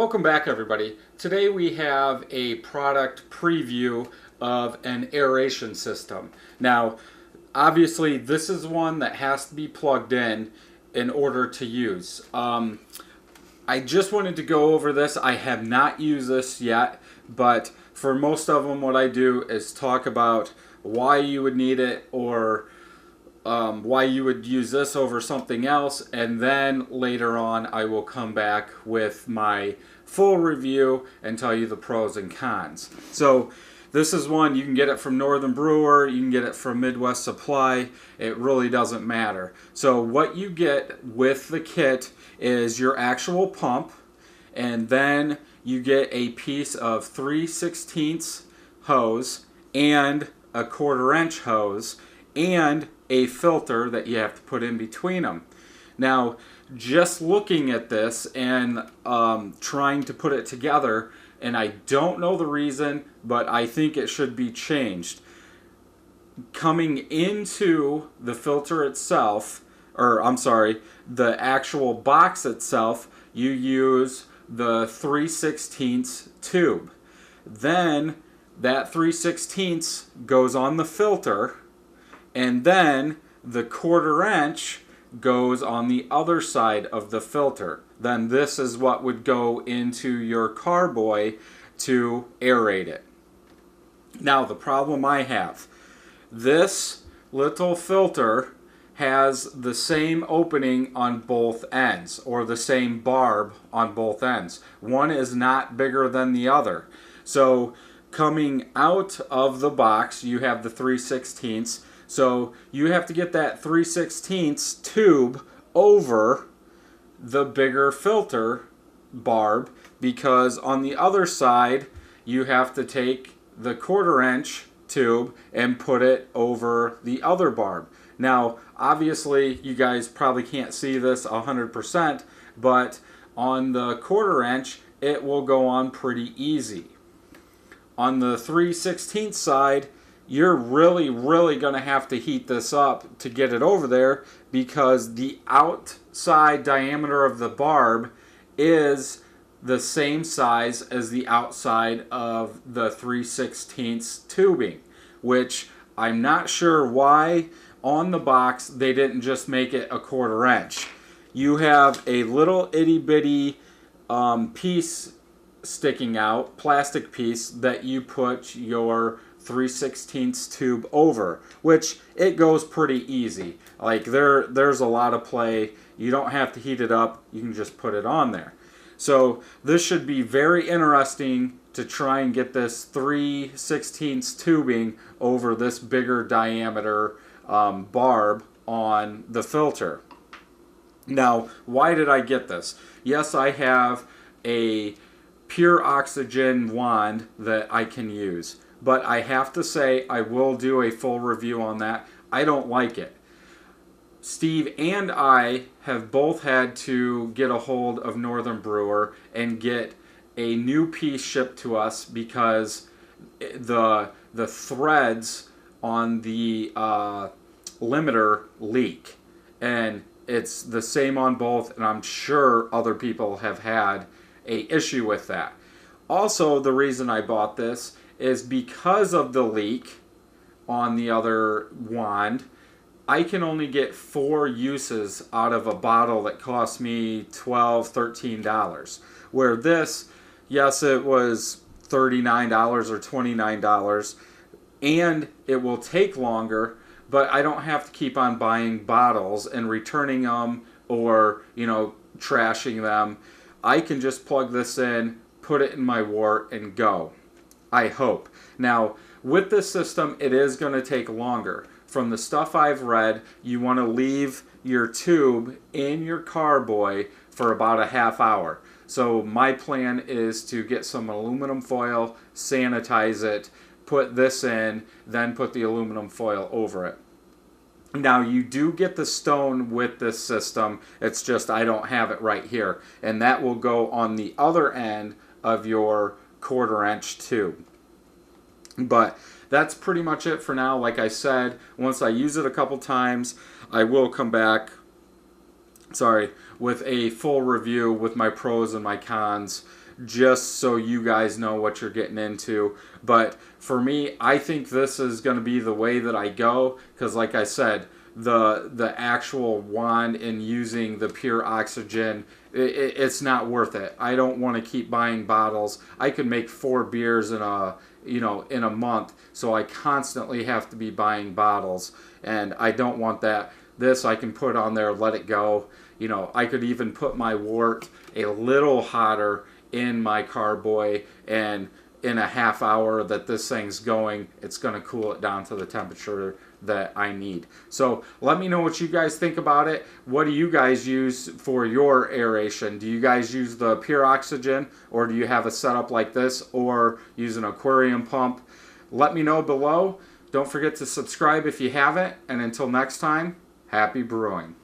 Welcome back, everybody. Today we have a product preview of an aeration system. Now, obviously this is one that has to be plugged in order to use. I just wanted to go over this. I have not used this yet, but for most of them what I do is talk about why you would need it, or why you would use this over something else, and then later on I will come back with my full review and tell you the pros and cons. So this is one, you can get it from Northern Brewer, you can get it from Midwest Supply, it really doesn't matter. So what you get with the kit is your actual pump, and then you get a piece of 3/16 hose and a 1/4 inch hose and a filter that you have to put in between them. Now, just looking at this and trying to put it together, and I don't know the reason, but I think it should be changed. Coming into the filter itself, or I'm sorry, the actual box itself, you use the 3/16 tube. Then that 3/16 goes on the filter, and then the 1/4 inch goes on the other side of the filter. Then this is what would go into your carboy to aerate it. Now, the problem I have, this little filter has the same opening on both ends, or the same barb on both ends. One is not bigger than the other. So coming out of the box, you have the 3/16. So you have to get that 3/16 tube over the bigger filter barb, because on the other side you have to take the 1/4 inch tube and put it over the other barb. Now, obviously you guys probably can't see this 100%, but on the 1/4 inch it will go on pretty easy. On the 3/16 side, you're really going to have to heat this up to get it over there, because the outside diameter of the barb is the same size as the outside of the 3/16 tubing, which I'm not sure why on the box they didn't just make it a 1/4 inch. You have a little itty bitty piece sticking out, plastic piece, that you put your 3/16 tube over, which it goes pretty easy. Like there's a lot of play. You don't have to heat it up, you can just put it on there. So this should be very interesting to try and get this 3/16 tubing over this bigger diameter barb on the filter. Now, why did I get this? Yes, I have a pure oxygen wand that I can use, but I have to say, I will do a full review on that. I don't like it. Steve and I have both had to get a hold of Northern Brewer and get a new piece shipped to us, because the threads on the limiter leak, and it's the same on both, and I'm sure other people have had a issue with that. Also, the reason I bought this is because of the leak on the other wand. I can only get 4 uses out of a bottle that cost me $12, $13. Where this, yes, it was $39 or $29, and it will take longer, but I don't have to keep on buying bottles and returning them, or, trashing them. I can just plug this in, put it in my wort, and go. I hope. Now, with this system, it is going to take longer. From the stuff I've read, you want to leave your tube in your carboy for about a half hour. So my plan is to get some aluminum foil, sanitize it, put this in, then put the aluminum foil over it. Now, you do get the stone with this system, it's just I don't have it right here. And that will go on the other end of your 1/4 inch tube. But that's pretty much it for now. Like I said, once I use it a couple times, I will come back with a full review with my pros and my cons, just so you guys know what you're getting into. But for me, I think this is going to be the way that I go, because like I said, the actual wand and using the pure oxygen, it's not worth it. I don't want to keep buying bottles. I could make 4 beers in a month, so I constantly have to be buying bottles, and I don't want that. This I can put on there, let it go. I could even put my wort a little hotter in my carboy, and in a half hour that this thing's going, it's going to cool it down to the temperature that I need. So let me know what you guys think about it. What do you guys use for your aeration? Do you guys use the pure oxygen, or do you have a setup like this, or use an aquarium pump? Let me know below. Don't forget to subscribe if you haven't, and until next time, happy brewing.